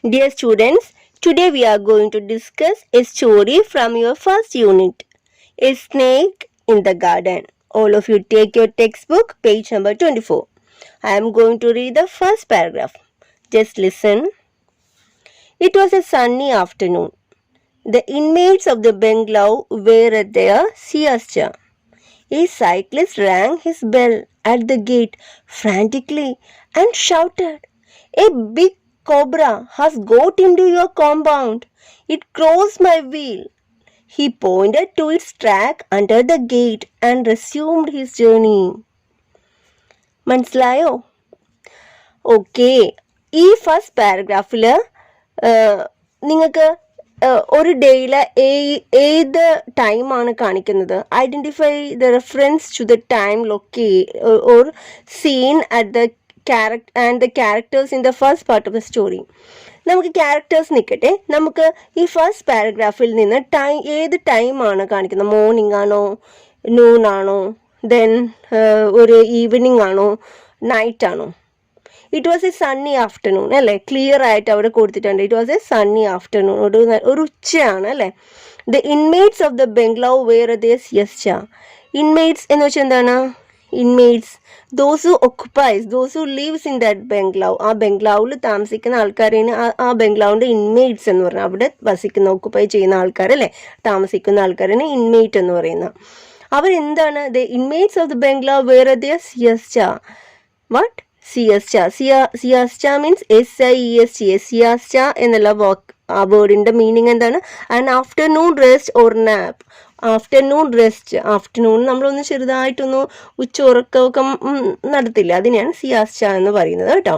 Dear students, today we are going to discuss a story from your first unit, A Snake in the Garden. All of you take your textbook, page number 24. I am going to read the first paragraph. Just listen. It was a sunny afternoon. The inmates of the bungalow were at their siesta. A cyclist rang his bell at the gate frantically and shouted, "A big cobra has got into your compound. It crossed my wheel." He pointed to its track under the gate and resumed his journey. മനസ്സിലായോ? Okay, ഈ first പാരഗ്രാഫിൽ നിങ്ങൾക്ക് ഒരു ഡേയിലെ ഏത് ടൈമാണ് കാണിക്കുന്നത്? Identify the reference to the time or scene at the and the characters in the first part of the story. നമുക്ക് ക്യാരക്ടേഴ്സ് നിൽക്കട്ടെ. നമുക്ക് ഈ ഫസ്റ്റ് പാരഗ്രാഫിൽ നിന്ന് ഏത് ടൈമാണ് കാണിക്കുന്നത്? മോർണിംഗ് ആണോ, നൂൺ ആണോ, ദെൻ ഒരു ഈവനിങ് ആണോ, നൈറ്റ് ആണോ? It was a sunny afternoon അല്ലേ? ക്ലിയർ ആയിട്ട് അവിടെ കൊടുത്തിട്ടുണ്ട്. It was a sunny afternoon, ഒരു ഉച്ചയാണ് അല്ലേ? The inmates of the bungalow were the siesta. Inmates എന്ന് വെച്ചാൽ എന്താണ്? Inmates those who occupies, those who lives in that bungalow. ആ ബംഗ്ലാവിൽ താമസിക്കുന്ന ആൾക്കാരാണ് ആ ബംഗ്ലാവിൻ്റെ ഇൻമേറ്റ്സ് എന്ന് പറഞ്ഞാൽ. അവിടെ വസിക്കുന്ന, ഒക്കുപ്പൈ ചെയ്യുന്ന ആൾക്കാരല്ലേ, താമസിക്കുന്ന ആൾക്കാരാണ് ഇൻമേറ്റ് എന്ന് പറയുന്നത്. അവരെന്താണ്? The inmates of the bungalow were the siesta. What? Siesta. Siesta means SIEST. Siesta എന്നുള്ള ആ വേർഡിൻ്റെ മീനിങ് എന്താണ്? An afternoon rest or nap. Afternoon rest. Afternoon നമ്മളൊന്ന് ചെറുതായിട്ടൊന്ന് ഉച്ചയുറക്കമൊക്കെ നടത്തില്ല, അതിനെയാണ് സിയാസ്റ്റ എന്ന് പറയുന്നത് കേട്ടോ.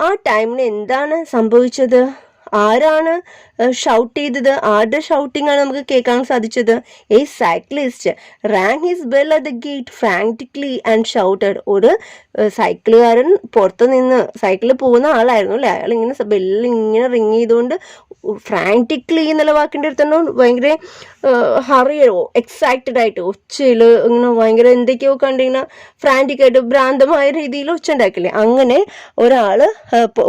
ആ ടൈമിന് എന്താണ് സംഭവിച്ചത്? ആരാണ് ഷൗട്ട് ചെയ്തത്? ആരുടെ ഷൗട്ടിംഗ് ആണ് നമുക്ക് കേൾക്കാൻ സാധിച്ചത്? A cyclist rang his bell at the gate frantically and shouted. ഒരു സൈക്കിളുകാരൻ പുറത്ത് നിന്ന് സൈക്കിളിൽ പോകുന്ന ആളായിരുന്നു അല്ലേ, അയാൾ ഇങ്ങനെ ബെല്ലിങ്ങനെ റിങ് ചെയ്തുകൊണ്ട് ഫ്രാങ്ക്റ്റിക്കലി എന്നുള്ള വാക്കിൻ്റെ അടുത്തുണ്ടോ ഭയങ്കര ഹറിയോ എക്സൈറ്റഡ് ആയിട്ട് ഒച്ചയിൽ ഇങ്ങനെ ഭയങ്കര എന്തൊക്കെയോ കണ്ടിങ്ങനെ ഫ്രാൻറ്റിക്കായിട്ട് ഭ്രാന്തമായ രീതിയിൽ ഒച്ച ഉണ്ടാക്കില്ലേ, അങ്ങനെ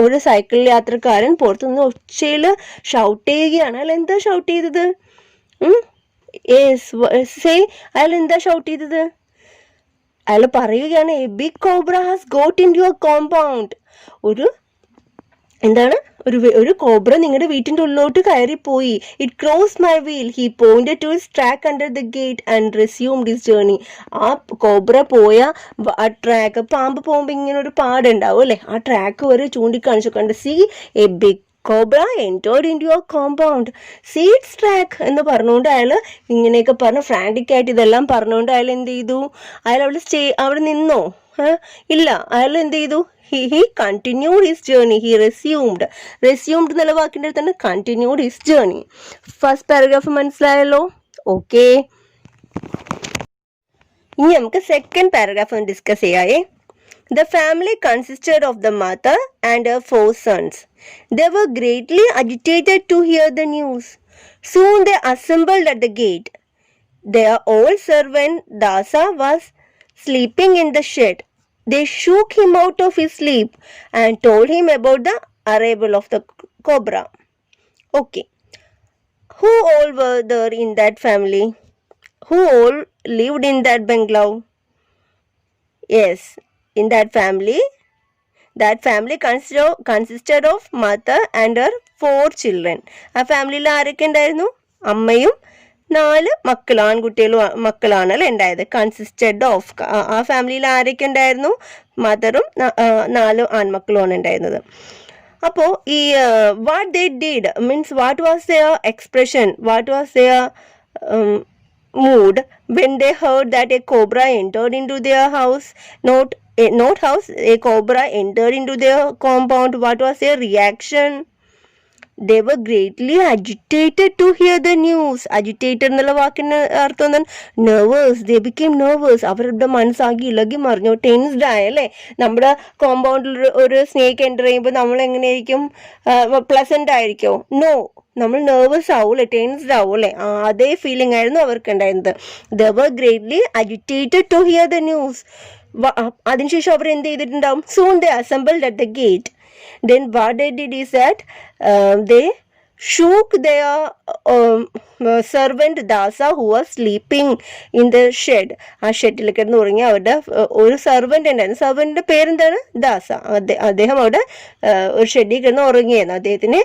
ഒരു സൈക്കിൾ യാത്രക്കാരൻ പുറത്തുനിന്ന് ഒച്ചയിൽ ഷൗട്ട് ചെയ്യുകയാണ്. അയാൾ എന്താ ഷൗട്ട് ചെയ്തത്? അയാൾ എന്താ ഷൗട്ട് ചെയ്തത്? അയാൾ പറയുകയാണ്, a big cobra has got in your compound. ഒരു കോബ്ര നിങ്ങളുടെ വീട്ടിൻ്റെ ഉള്ളിലോട്ട് കയറിപ്പോയി. It cross my wheel. He pointed to his track under the gate and resumed his journey. ആ കോബ്ര പോയ ആ ട്രാക്ക്, പാമ്പ് പോകുമ്പോൾ ഇങ്ങനെ ഒരു പാടുണ്ടാവും അല്ലേ, ആ ട്രാക്ക് വരെ ചൂണ്ടിക്കാണിച്ചു. കണ്ട് see a big cobra entered in your compound, see its track എന്ന് പറഞ്ഞുകൊണ്ട് അയാൾ ഇങ്ങനെയൊക്കെ പറഞ്ഞു ഫ്രാൻറ്റിക് ആയിട്ട് ഇതെല്ലാം പറഞ്ഞുകൊണ്ട് അയാൾ എന്ത് ചെയ്തു? അയാൾ അവിടെ നിന്നോ? ഇല്ല, അയാൾ എന്ത് ചെയ്തു? He continued his journey. He resumed എന്നുള്ള വാക്കിൻ്റെ അടുത്താണ് continued his journey. First paragraph മനസ്സിലായല്ലോ? ഓക്കെ, ഇനി നമുക്ക് സെക്കൻഡ് പാരഗ്രാഫ് ഡിസ്കസ് ചെയ്യാവേ. The family consisted of the mother and her 4 sons. They were greatly agitated to hear the news. Soon they assembled at the gate. Their old servant Dasa was sleeping in the shed. They shook him out of his sleep and told him about the arrival of the cobra. Okay. Who all were there in that family? Who all lived in that bungalow? Yes, in that family consisted of mother and her 4 children. ആ ഫാമിലിയിൽ ആരൊക്കെ ഉണ്ടായിരുന്നു? അമ്മയും 4 മക്കളും, മക്കളാണ് അല്ലേ ഉണ്ടായത്. Consisted of. ആ ഫാമിലിയിൽ ആരൊക്കെ ഉണ്ടായിരുന്നു? മദറും 4 ആൺമക്കളുമാണ് ഉണ്ടായിരുന്നത്. അപ്പോൾ ഈ what they did means what was their expression, what was their mood when they heard that a cobra entered into their house? Not house, a cobra entered into their compound. What was their reaction? They were greatly agitated to hear the news. Agitated എന്നുള്ള വാക്കിന് അർത്ഥം എന്താണ്? Nervous. ദേ became nervous. അവരുടെ മനസ്സാകി ഇളകി മറിഞ്ഞു, tensed ആയല്ലേ. നമ്മുടെ കോമ്പൗണ്ടിൽ ഒരു സ്നേക്ക് എൻ്റർ ചെയ്യുമ്പോൾ നമ്മൾ എങ്ങനെയായിരിക്കും? പ്ലസൻ്റ് ആയിരിക്കോ? നോ, നമ്മൾ നെർവസ് ആവൂല്ലേ, ടെൻസ്ഡ് ആവൂല്ലേ. അതേ ഫീലിംഗ് ആയിരുന്നു അവർക്ക് ഉണ്ടായിരുന്നത്. They were greatly agitated to hear the news. അതിനുശേഷം അവർ എന്ത് ചെയ്തിട്ടുണ്ടാവും? Soon they assembled at the gate. Then what they did is that they shook their servant Dasa who was sleeping in the shed. ആ ഷെഡിൽ കിടന്ന് ഉറങ്ങി അവരുടെ ഒരു സെർവൻ്റ് ഉണ്ടായിരുന്നു. സെർവൻറ്റിൻ്റെ പേരെന്താണ്? ദാസ. അദ്ദേഹം അവിടെ ഒരു ഷെഡിൽ കിടന്ന് ഉറങ്ങിയായിരുന്നു. അദ്ദേഹത്തിനെ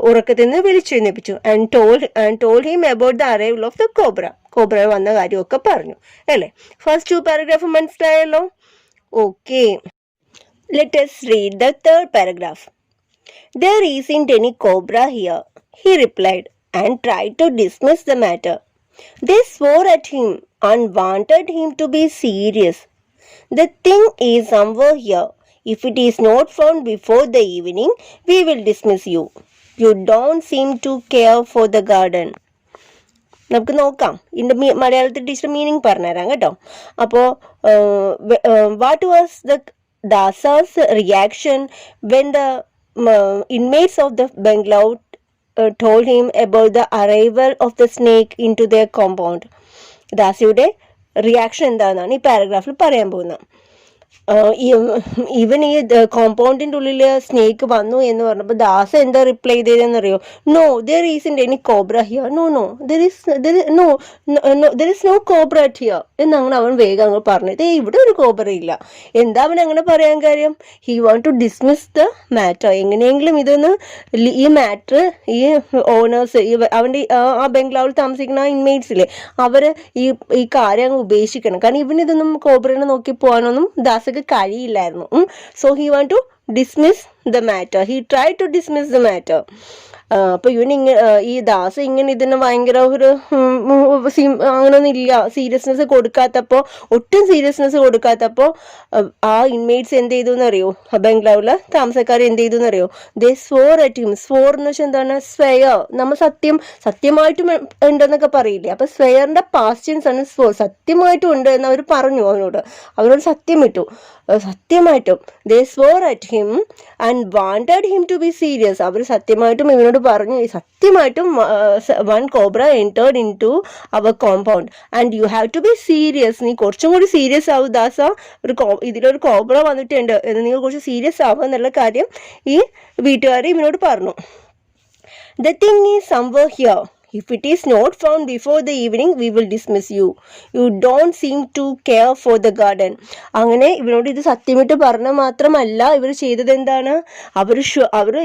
ഉറക്കത്തിൽ നിന്ന് വിളിച്ചെഴുന്നേപ്പിച്ചു. And told him about the arrival of the cobra. Cobra വന്ന കാര്യമൊക്കെ പറഞ്ഞു അല്ലേ. ഫസ്റ്റ് 2 പാരഗ്രാഫ് മനസ്സിലായല്ലോ. Okay, let us read the 3rd paragraph. There isn't any cobra here, he replied, and tried to dismiss the matter. They swore at him and wanted him to be serious. The thing is somewhere here. If it is not found before the evening, we will dismiss you. You don't seem to care for the garden. നമുക്ക് നോക്കാം. ഇതിൻ്റെ മലയാളത്തിൽ teacher meaning പറഞ്ഞുതരാം കേട്ടോ. അപ്പോൾ what was the Dasa's reaction when the inmates of the bungalow told him about the arrival of the snake into their compound? ദാസയുടെ reaction എന്താണെന്നാണ് ഈ പാരഗ്രാഫിൽ പറയാൻ പോകുന്നത്. ഈവൻ ഈ കോമ്പൗണ്ടിൻ്റെ ഉള്ളിൽ സ്നേക്ക് വന്നു എന്ന് പറഞ്ഞപ്പോൾ ദാസ എന്താ റിപ്ലൈ ചെയ്തതെന്നറിയോ? No, there isn't any cobra here. No there is no cobra here എന്നങ്ങനെ അവൻ വേഗം അങ്ങ് പറഞ്ഞത്. ഇവിടെ ഒരു കോബ്ര ഇല്ല. എന്താ അവൻ അങ്ങനെ പറയാൻ കാര്യം? He want to dismiss the matter. എങ്ങനെയെങ്കിലും ഇതൊന്ന് ഈ മാറ്റർ ഈ ഓണേഴ്സ് അവൻ്റെ ആ ബംഗ്ലാവിൽ താമസിക്കുന്ന ഇൻമേറ്റ്സില്ലേ അവർ ഈ കാര്യം അങ്ങ് ഉപേക്ഷിക്കണം. കാരണം ഇവനിതൊന്നും കോബ്രനെ നോക്കി പോകാനൊന്നും ദാസക്ക് കഴിയില്ലായിരുന്നു. So he want to dismiss the matter. He try to dismiss the matter. അപ്പോൾ ഈ ദാസ ഇങ്ങനെ ഇതിന് ഭയങ്കര ഒരു അങ്ങനൊന്നും ഇല്ല, സീരിയസ്നെസ് കൊടുക്കാത്തപ്പോൾ, ഒട്ടും സീരിയസ്നെസ് കൊടുക്കാത്തപ്പോൾ ആ ഇൻമേറ്റ്സ് എന്ത് ചെയ്തു എന്നറിയോ? ബംഗ്ലാവിലെ താമസക്കാർ എന്ത് ചെയ്തു എന്നറിയോ? They swore at him. Swore എന്ന് വെച്ചാൽ എന്താണ്? സ്വെയർ. നമ്മൾ സത്യമായിട്ടും ഉണ്ടെന്നൊക്കെ പറയില്ലേ? അപ്പൊ സ്വെയറിന്റെ പാസ്റ്റ് ടെൻസ് ആണ് സ്വോർ. സത്യമായിട്ടും ഉണ്ട് എന്ന് അവർ പറഞ്ഞു അവരോട് സത്യം ഇട്ടു. സത്യമായിട്ടും they swore at him and wanted him to be serious. അവർ സത്യമായിട്ടും ഇവനോട് പറഞ്ഞു, സത്യമായിട്ടും one cobra entered into their compound and you have to be serious. നീ കുറച്ചും കൂടി സീരിയസ് ആവും ദാസ, ഇതിലൊരു കോബ്ര വന്നിട്ടുണ്ട് എന്ന് നിങ്ങൾ കുറച്ച് സീരിയസ് ആവുക എന്നുള്ള കാര്യം ഈ വീട്ടുകാർ ഇവനോട് പറഞ്ഞു. The thing is somewhere here. If it is not found before the evening, we will dismiss you. You don't seem to care for the garden. അങ്ങനെ ഇവരോട് ഇത് സത്യമിട്ട് പറഞ്ഞ മാത്രമല്ല ഇവർ ചെയ്തത് എന്താണ്? അവർ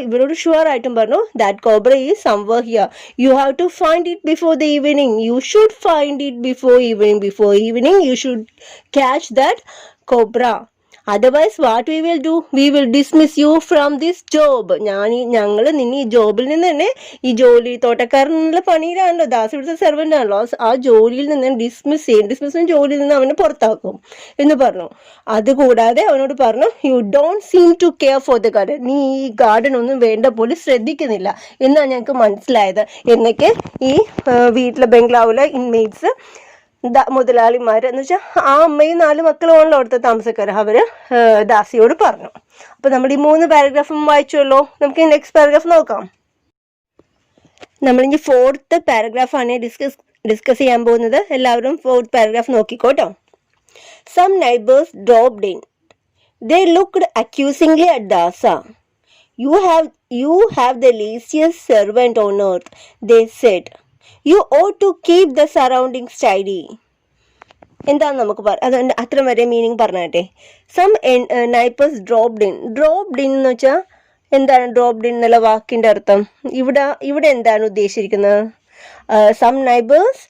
ഇവരോട് ഷുവർ ആയിട്ടും പറഞ്ഞു, that cobra is somewhere here. You have to find it before the evening. You should find it before evening. You should catch that cobra. Otherwise what we will do? We will dismiss you from this job. ഞങ്ങൾ നിന്നെ ഈ ജോബിൽ നിന്ന് തന്നെ, ഈ ജോലി തോട്ടക്കാരനുള്ള പണിയിലാണല്ലോ, ദാസ് ഇവിടുത്തെ servant ആണല്ലോ, ആ ജോലിയിൽ നിന്ന് ഡിസ്മിസ് ജോലിയിൽ നിന്ന് അവനെ പുറത്താക്കും എന്ന് പറഞ്ഞു. അതുകൂടാതെ അവനോട് പറഞ്ഞു, you don't seem to care for the garden. നീ ഈ ഗാർഡൻ ഒന്നും വേണ്ട പോലെ ശ്രദ്ധിക്കുന്നില്ല എന്നാണ് ഞങ്ങൾക്ക് മനസ്സിലായത് എന്നൊക്കെ ഈ വീട്ടിലെ ബംഗ്ലാവിലെ ഇൻമേറ്റ്സ് മുതലാളിമാർ എന്ന് വെച്ചാൽ ആ അമ്മയും 4 മക്കളുമാണല്ലോ അവിടുത്തെ താമസക്കാർ, അവര് ദാസിയോട് പറഞ്ഞു. അപ്പൊ നമ്മൾ ഈ 3 പാരഗ്രാഫും വായിച്ചുവല്ലോ. നമുക്ക് നെക്സ്റ്റ് പാരഗ്രാഫ് നോക്കാം. നമ്മളിനി 4th പാരഗ്രാഫാണ് ഡിസ്കസ് ചെയ്യാൻ പോകുന്നത്. എല്ലാവരും 4th പാരഗ്രാഫ് നോക്കിക്കോട്ടോ. Some neighbors dropped in. They looked accusingly at Dasa. You have the laziest servant on earth, they said. You ought to keep the surroundings tidy. എന്താണ് നമുക്ക് അത്ര വരെ മീനിങ് പറഞ്ഞാട്ടെ. സം നൈബേഴ്സ് ഡ്രോപ്ഡ് ഇൻ എന്ന് വെച്ചാൽ എന്താണ് dropped in എന്നുള്ള വാക്കിന്റെ അർത്ഥം? ഇവിടെ എന്താണ് ഉദ്ദേശിച്ചിരിക്കുന്നത്? Some neighbours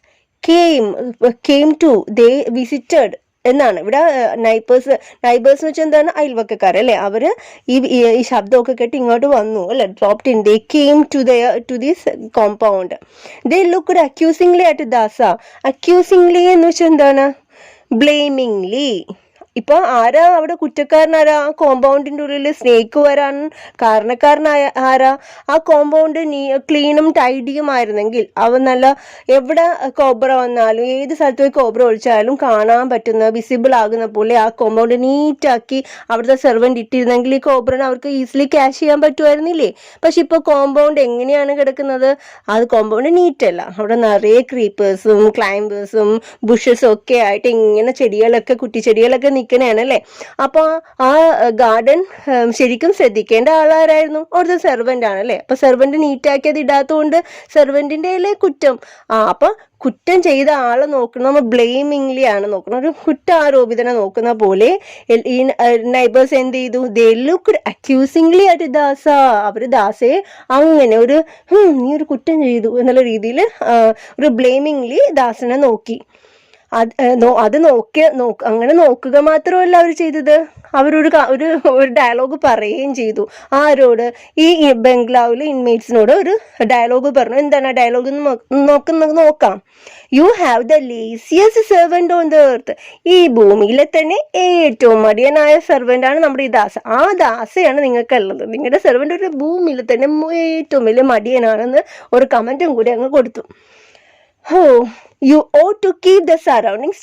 came to, they visited എന്നാണ് ഇവിടെ. നൈബേഴ്സ് എന്ന് വെച്ചാൽ എന്താണ്? അയൽവക്കക്കാർ അല്ലേ? അവര് ഈ ശബ്ദമൊക്കെ കേട്ട് ഇങ്ങോട്ട് വന്നു അല്ലെ. Dropped in. They came to this compound. They looked accusingly at Dasa. Accusingly എന്ന് വെച്ചാൽ എന്താണ്? ബ്ലെയിമിംഗ്ലി. ഇപ്പൊ ആരാ അവിടെ കുറ്റക്കാരനാരാ? ആ കോമ്പൗണ്ടിന്റെ ഉള്ളിൽ സ്നേക്ക് വരാൻ കാരണക്കാരനായ ആരാ? ആ കോമ്പൗണ്ട് ക്ലീനും ടൈഡിയും ആയിരുന്നെങ്കിൽ അവൻ നല്ല എവിടെ കോബ്ര വന്നാലും ഏത് സ്ഥലത്ത് പോയി കോബ്ര ഒഴിച്ചാലും കാണാൻ പറ്റുന്ന വിസിബിൾ ആകുന്ന പോലെ ആ കോമ്പൗണ്ട് നീറ്റാക്കി അവിടുത്തെ സെർവൻ്റ് ഇട്ടിരുന്നെങ്കിൽ ഈ കോബ്രനെ അവർക്ക് ഈസിലി ക്യാച്ച് ചെയ്യാൻ പറ്റുമായിരുന്നില്ലേ? പക്ഷെ ഇപ്പോൾ കോമ്പൗണ്ട് എങ്ങനെയാണ് കിടക്കുന്നത്? അത് കോമ്പൗണ്ട് നീറ്റല്ല. അവിടെ നിറയെ ക്രീപ്പേഴ്സും ക്ലൈംബേഴ്സും ബുഷസും ഒക്കെ ആയിട്ട് ഇങ്ങനെ കുറ്റിച്ചെടികളൊക്കെ നിൽക്കണേയാണ് അല്ലേ. അപ്പോൾ ആ ഗാർഡൻ ശരിക്കും ശ്രദ്ധിക്കേണ്ട ആളാരായിരുന്നു? ഒരു സെർവൻ്റ് ആണ് അല്ലേ. അപ്പോൾ സെർവൻ്റ് നീറ്റാക്കിയത് ഇടാത്തതുകൊണ്ട് സെർവൻറ്റിൻ്റെ അല്ലേ കുറ്റം. അപ്പോൾ കുറ്റം ചെയ്ത ആളെ നോക്കണം, നമ്മൾ ബ്ലെയിമിംഗ്ലി ആണ് നോക്കണം, ഒരു കുറ്റാരോപിതനെ നോക്കുന്ന പോലെ ഈ നൈബേഴ്സ് എന്ത് ചെയ്തു? ദേ ലുക്ക്ഡ് അക്യൂസിംഗ്ലി അറ്റ് ദാസ. അവർ ദാസയെ അങ്ങനെ ഒരു നീ ഒരു കുറ്റം ചെയ്തു എന്നുള്ള രീതിയിൽ ഒരു ബ്ലെയിമിംഗ്ലി ദാസനെ നോക്കി. അത് അങ്ങനെ നോക്കുക മാത്രമല്ല അവർ ചെയ്തത്, അവരൊരു ഒരു ഡയലോഗ് പറയുകയും ചെയ്തു. ആരോട്? ഈ ബംഗ്ലാവിലെ ഇൻമേറ്റ്സിനോട് ഒരു ഡയലോഗ് പറഞ്ഞു. എന്താണ് ആ ഡയലോഗ് നോക്കാം. You have the laziest servant on the earth. ഈ ഭൂമിയിലെ തന്നെ ഏറ്റവും മടിയനായ സെർവൻ്റ് ആണ് നമ്മുടെ ഈ ദാസ. ആ ദാസയാണ് നിങ്ങൾക്കുള്ളത്. നിങ്ങളുടെ സെർവൻ്റ് ഒരു ഭൂമിയിൽ തന്നെ ഏറ്റവും വലിയ മടിയനാണെന്ന് ഒരു കമൻറ്റും കൂടി അങ്ങ് കൊടുത്തു. You ought to keep the surroundings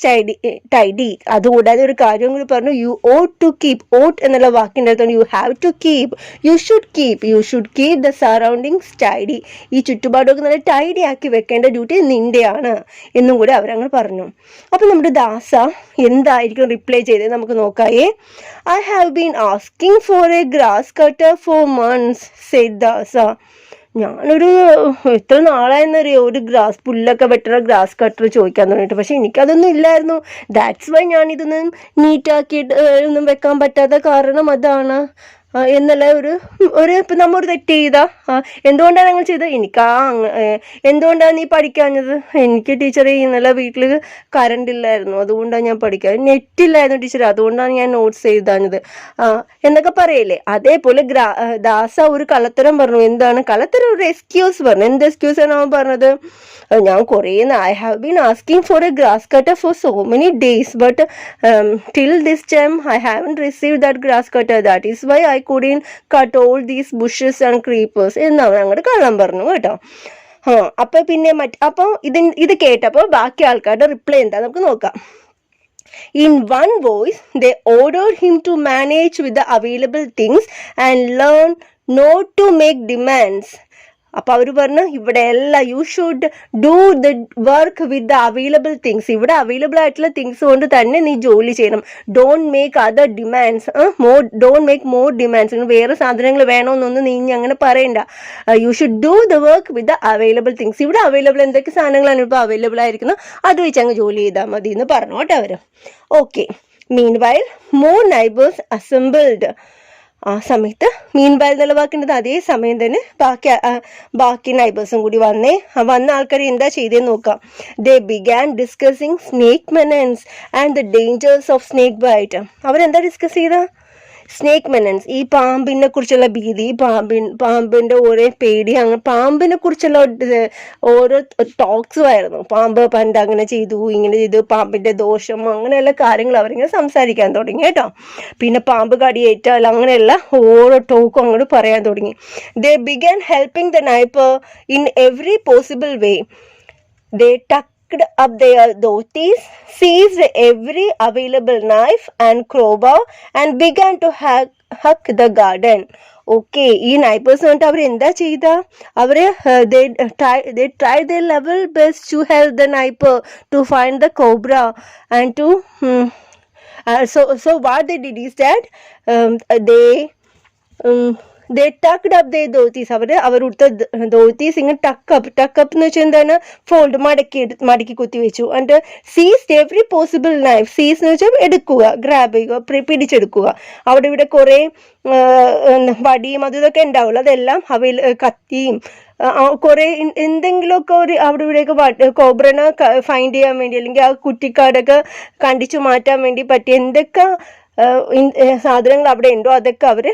tidy. അതുകൂടാതെ ഒരു കാര്യം കൂടി പറഞ്ഞു, you ought to keep. Ought എന്നുള്ള വാക്കിൻ്റെ അടുത്താണ് you have to keep. You should keep the surroundings tidy. ഈ ചുറ്റുപാടൊക്കെ നല്ല ടൈഡി ആക്കി വെക്കേണ്ട ഡ്യൂട്ടി നിന്റെയാണ് എന്നും കൂടി അവരങ്ങനെ പറഞ്ഞു. അപ്പം നമ്മുടെ ദാസ എന്തായിരിക്കും റിപ്ലൈ ചെയ്തത് നമുക്ക് നോക്കായേ. I have been asking for a grass cutter for months said Dasa. ഞാനൊരു എത്ര നാളായെന്നറിയോ ഒരു പുല്ലൊക്കെ വെട്ടുന്ന ഗ്രാസ് കട്ടർ ചോദിക്കാൻ തുടങ്ങിയിട്ട്. പക്ഷെ എനിക്കതൊന്നും ഇല്ലായിരുന്നു. ദാറ്റ്സ് വൈ ഞാനിതൊന്നും നീറ്റാക്കിയിട്ട് ഒന്നും വെക്കാൻ പറ്റാത്ത കാരണം അതാണ് എന്നുള്ള ഇപ്പം നമ്മൾ ഒരു തെറ്റ് ചെയ്താ എന്തുകൊണ്ടാണ് ഞങ്ങൾ ചെയ്തത്? എന്തുകൊണ്ടാണ് നീ പഠിക്കാഞ്ഞത്? എനിക്ക് ടീച്ചറെ ഇന്നലെ വീട്ടിൽ കറണ്ട് ഇല്ലായിരുന്നു, അതുകൊണ്ടാണ് ഞാൻ പഠിക്കാൻ. നെറ്റില്ലായിരുന്നു ടീച്ചർ, അതുകൊണ്ടാണ് ഞാൻ നോട്ട്സ് എഴുതാഞ്ഞത് എന്നൊക്കെ പറയല്ലേ. അതേപോലെ ദാസ ഒരു കള്ളത്തരം പറഞ്ഞു. എന്താണ് കള്ളത്തരം? ഒരു എക്സ്ക്യൂസ് പറഞ്ഞു. എന്ത് എക്സ്ക്യൂസാണ് അവൻ പറഞ്ഞത്? ഞാൻ കുറേ I have been asking for a grass cutter for so many days but till this time I haven't receive that grass cutter. That is why I couldn't cut all these bushes and creepers എന്നവൻ അങ്ങോട്ട് കള്ളം പറഞ്ഞു കേട്ടോ. അപ്പൊ പിന്നെ അപ്പോൾ ഇത് കേട്ടപ്പോൾ ബാക്കി ആൾക്കാരുടെ റിപ്ലൈ എന്താ നമുക്ക് നോക്കാം. In one voice, they ordered him to manage with the available things and learn not to make demands. അപ്പോൾ അവർ പറഞ്ഞു ഇവിടെ എല്ലാം you should do the work with the available things. ഇവിടെ അവൈലബിൾ ആയിട്ടുള്ള തിങ്സ് കൊണ്ട് തന്നെ നീ ജോലി ചെയ്യണം. Don't make other demands. Don't make more demands. വേറെ സാധനങ്ങൾ വേണമെന്നൊന്നും നീ അങ്ങനെ പറയണ്ട. You should do the work with the available things. ഇവിടെ അവൈലബിൾ എന്തൊക്കെ സാധനങ്ങളാണ് ഇപ്പോൾ അവൈലബിൾ ആയിരിക്കുന്നത് അത് വെച്ച് അങ്ങ് ജോലി ചെയ്താൽ മതി എന്ന് പറഞ്ഞു കേട്ടോ അവർ. ഓക്കെ. മീൻ വൈൽ മോർ നൈബേഴ്സ് അസംബിൾഡ്. ആ സമയത്ത് മീൻവൈൽ എന്നുള്ള വാക്കിൻ്റെ അതേ സമയം തന്നെ ബാക്കി നൈബേഴ്സും കൂടി വന്ന ആൾക്കാർ എന്താ ചെയ്തതെന്ന് നോക്കാം. They began discussing snake menace and the dangers of snake bite. അവരെന്താ ഡിസ്കസ് ചെയ്ത? സ്നേക്ക് മെനൻസ്, ഈ പാമ്പിനെ കുറിച്ചുള്ള ഭീതി, പാമ്പിന്റെ ഓരോ പേടി, അങ്ങനെ പാമ്പിനെ കുറിച്ചുള്ള ഓരോ ടോക്സും ആയിരുന്നു. പാമ്പ് പണ്ട് അങ്ങനെ ചെയ്തു, ഇങ്ങനെ ചെയ്തു, പാമ്പിന്റെ ദോഷം, അങ്ങനെയുള്ള കാര്യങ്ങൾ അവരിങ്ങനെ സംസാരിക്കാൻ തുടങ്ങി കേട്ടോ. പിന്നെ പാമ്പ് കടിയേറ്റാൽ അങ്ങനെയുള്ള ഓരോ ടോക്കും അങ്ങോട്ട് പറയാൻ തുടങ്ങി. They began helping the neighbour in every possible way. They up their dhotis, seized every available knife and crowbar and began to hack the garden. Okay. ഈ നൈബേഴ്സ് വന്നിട്ട് അവർ എന്താ ചെയ്ത? അവര് they tried their level best to help the neighbor to find the cobra and to so what they did is that they tucked up their dhotis. അവരുടെ ധോത്തീസ് ഇങ്ങനെ ടക്കപ്പ് എന്ന് വെച്ചാൽ എന്താണ്? ഫോൾഡ് മടക്കി കുത്തി വെച്ചു. And ceased every possible knife. സീസ് എന്ന് വെച്ചാൽ എടുക്കുക, ഗ്രാബ് ചെയ്യുക, പിടിച്ചെടുക്കുക. അവിടെ ഇവിടെ കുറേ വടിയും ഇതൊക്കെ ഉണ്ടാവുള്ളൂ. അതെല്ലാം കത്തിയും കുറേ എന്തെങ്കിലുമൊക്കെ അവിടെ ഇവിടെയൊക്കെ കോബ്രനെ ഫൈൻഡ് ചെയ്യാൻ വേണ്ടി അല്ലെങ്കിൽ ആ കുറ്റിക്കാടൊക്കെ കണ്ടിച്ചു മാറ്റാൻ വേണ്ടി പറ്റിയ എന്തൊക്കെ സാധനങ്ങൾ അവിടെ ഉണ്ടോ അതൊക്കെ അവർ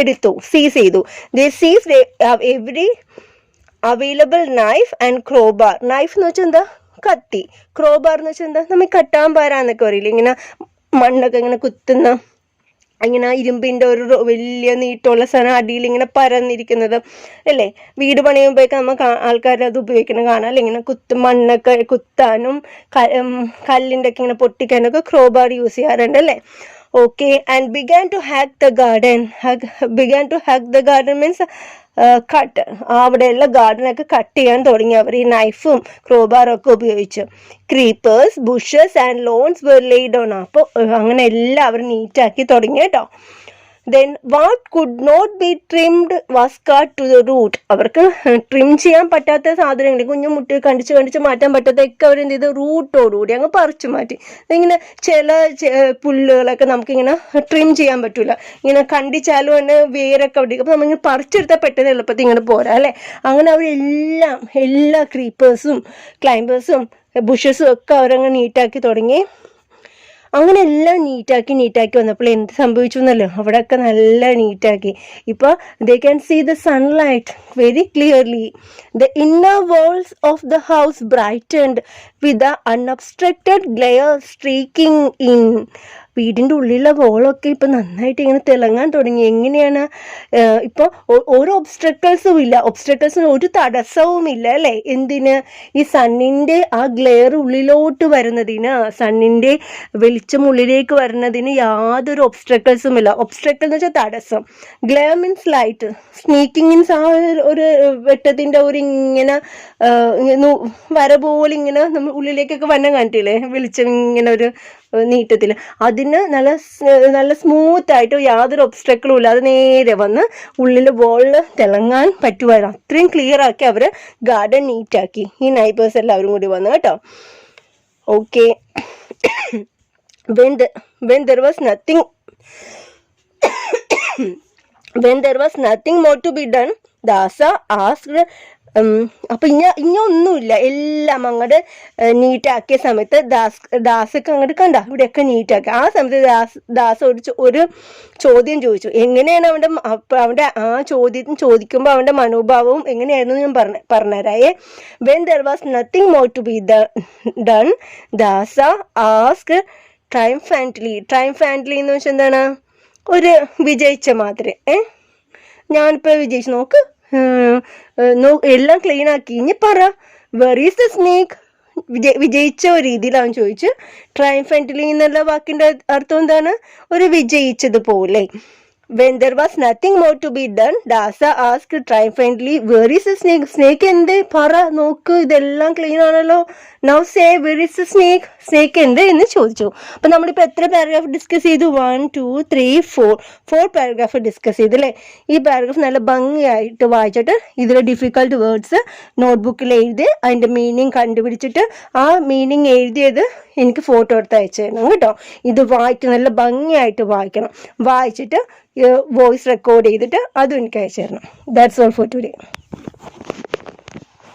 എടുത്തു, സീസ് ചെയ്തു. ദേ സീസ് every available knife and crowbar. Knife എന്ന് വെച്ചാൽ എന്താ? കത്തി. ക്രോബാർ എന്ന് വെച്ചാൽ എന്താ? നമ്മൾ കട്ടാൻ പാരാന്നൊക്കെ പറയില്ല, ഇങ്ങനെ മണ്ണൊക്കെ ഇങ്ങനെ കുത്തുന്ന, ഇങ്ങനെ ഇരുമ്പിൻ്റെ ഒരു വലിയ നീട്ടമുള്ള സാധനം അടിയിൽ ഇങ്ങനെ പരന്നിരിക്കുന്നത് അല്ലേ. വീട് പണിയുമ്പോഴേക്കും നമുക്ക് ആൾക്കാർ അത് ഉപയോഗിക്കണം കാണാം അല്ലെ. ഇങ്ങനെ മണ്ണൊക്കെ കുത്താനും കല്ലിൻ്റെ ഒക്കെ ഇങ്ങനെ പൊട്ടിക്കാനൊക്കെ ക്രോബാർ യൂസ് ചെയ്യാറുണ്ട് അല്ലേ. Okay, and began to hack the garden. Began to hack the garden means cut, അവിടെയുള്ള ഗാർഡനൊക്കെ കട്ട് ചെയ്യാൻ തുടങ്ങി അവർ ഈ നൈഫും ക്രോബാറും ഒക്കെ ഉപയോഗിച്ച്. Creepers, bushes and lawns were laid on. അപ്പോൾ അങ്ങനെ എല്ലാം അവർ നീറ്റാക്കി തുടങ്ങി കേട്ടോ. Then what could not be trimmed was cut to the root. അവർക്ക് ട്രിം ചെയ്യാൻ പറ്റാത്ത സാധനങ്ങൾ, കുഞ്ഞു മുട്ടി കണ്ടിച്ച് മാറ്റാൻ പറ്റാത്തതൊക്കെ അവർ എന്ത് ചെയ്ത് റൂട്ടോടുകൂടി അങ്ങ് പറിച്ചു മാറ്റി. ഇങ്ങനെ ചില പുല്ലുകളൊക്കെ നമുക്കിങ്ങനെ ട്രിം ചെയ്യാൻ പറ്റൂല, ഇങ്ങനെ കണ്ടിച്ചാലും തന്നെ വേരൊക്കെ അവിടെ. അപ്പോൾ നമ്മളിങ്ങനെ പറിച്ചെടുത്താൽ പെട്ടെന്ന് എളുപ്പത്തിൽ ഇങ്ങനെ പോരാ അല്ലേ. അങ്ങനെ അവരെല്ലാം എല്ലാ ക്രീപ്പേഴ്സും ക്ലൈംബേഴ്സും ബുഷസും ഒക്കെ അവരങ്ങ് നീറ്റാക്കി തുടങ്ങി. അങ്ങനെ എല്ലാം നീറ്റാക്കി വന്നപ്പോൾ എന്ത് സംഭവിച്ചു എന്നല്ലോ, അവിടെയൊക്കെ നല്ല നീറ്റാക്കി. ഇപ്പോൾ they can see the sunlight very clearly. The inner walls of the house brightened with the unobstructed glare streaking in. വീടിൻ്റെ ഉള്ളിലുള്ള വോളൊക്കെ ഇപ്പം നന്നായിട്ട് ഇങ്ങനെ തിളങ്ങാൻ തുടങ്ങി. എങ്ങനെയാണ് ഇപ്പോൾ ഓരോ ഒബ്സ്ട്രക്റ്റേഴ്സിന് ഒരു തടസ്സവും ഇല്ല അല്ലേ. എന്തിന്? ഈ സണ്ണിൻ്റെ ആ ഗ്ലെയർ ഉള്ളിലോട്ട് വരുന്നതിന്, സണ്ണിൻ്റെ വെളിച്ചം ഉള്ളിലേക്ക് വരുന്നതിന് യാതൊരു ഒബ്സ്ട്രക്റ്റേഴ്സും ഇല്ല. ഒബ്സ്ട്രക്റ്റർ എന്ന് വെച്ചാൽ തടസ്സം, ഗ്ലെയർ മീൻസ് ലൈറ്റ്, സ്നീക്കിംഗ് മീൻസ് ആ ഒരു വെട്ടത്തിൻ്റെ ഒരു ഇങ്ങനെ വര പോലെ ഇങ്ങനെ നമ്മൾ ഉള്ളിലേക്കൊക്കെ വന്ന കണ്ടില്ലേ, വെളിച്ചം ഇങ്ങനെ ഒരു നീട്ടത്തിൽ. അതിന് നല്ല സ്മൂത്തായിട്ട് യാതൊരു ഒബ്സ്ട്രക്കിളും ഇല്ലാതെ നേരെ വന്ന് ഉള്ളിൽ വോളിൽ തിളങ്ങാൻ പറ്റുമായിരുന്നു. അത്രയും ക്ലിയർ ആക്കി അവർ ഗാർഡൻ നീറ്റാക്കി. ഈ നൈബേഴ്സ് എല്ലാവരും കൂടി വന്നു കേട്ടോ. Okay, when there was nothing more to be done, Dasa asked. അപ്പം ഇനിയൊന്നുമില്ല, എല്ലാം അങ്ങോട്ട് നീറ്റാക്കിയ സമയത്ത് ദാസൊക്കെ അങ്ങോട്ട് കണ്ട ഇവിടെയൊക്കെ നീറ്റാക്കി. ആ സമയത്ത് ദാസ ഒരു ചോദ്യം ചോദിച്ചു. എങ്ങനെയാണ് അവൻ്റെ ആ ചോദിക്കുമ്പോൾ അവൻ്റെ മനോഭാവവും എങ്ങനെയായിരുന്നു ഞാൻ പറഞ്ഞുതരായേ. When there was nothing more to be done, Dasa ask triumphantly എന്ന് വെച്ചാൽ എന്താണ്, ഒരു വിജയിച്ച മാതിരി. ഞാനിപ്പോൾ വിജയിച്ചു, നോക്ക് എല്ലാം ക്ലീൻ ആക്കി, ഇനി പറ വെർ ഈസ് ദ സ്നേക്ക്. വിജയിച്ച ഒരു രീതിയിൽ അവൻ ചോദിച്ചു. ട്രയംഫന്റ്ലി എന്നുള്ള വാക്കിന്റെ അർത്ഥം എന്താണ്? ഒരു വിജയിച്ചതുപോലെ. When there was nothing more to be done, Dasa asked triumphantly, where is the snake? Snake എന്ത്? പറ, നോക്ക്, ഇതെല്ലാം ക്ലീൻ ആണല്ലോ. Now say, where is the snake? Snake എന്ത് എന്ന് ചോദിച്ചു. അപ്പം നമ്മളിപ്പോൾ എത്ര പാരഗ്രാഫ് ഡിസ്കസ് ചെയ്തു? 1 2 3 4 പാരഗ്രാഫ് ഡിസ്കസ് ചെയ്തു അല്ലേ. ഈ പാരഗ്രാഫ് നല്ല ഭംഗിയായിട്ട് വായിച്ചിട്ട് ഇതിലെ ഡിഫിക്കൽട്ട് വേർഡ്സ് നോട്ട്ബുക്കിൽ എഴുതി അതിൻ്റെ മീനിങ് കണ്ടുപിടിച്ചിട്ട് ആ മീനിങ് എഴുതിയത് എനിക്ക് ഫോട്ടോ എടുത്ത് അയച്ചു തരണം കേട്ടോ. ഇത് നല്ല ഭംഗിയായിട്ട് വായിക്കണം. വായിച്ചിട്ട് വോയിസ് റെക്കോർഡ് ചെയ്തിട്ട് അതും എനിക്ക് അയച്ചു തരണം. That's all for today.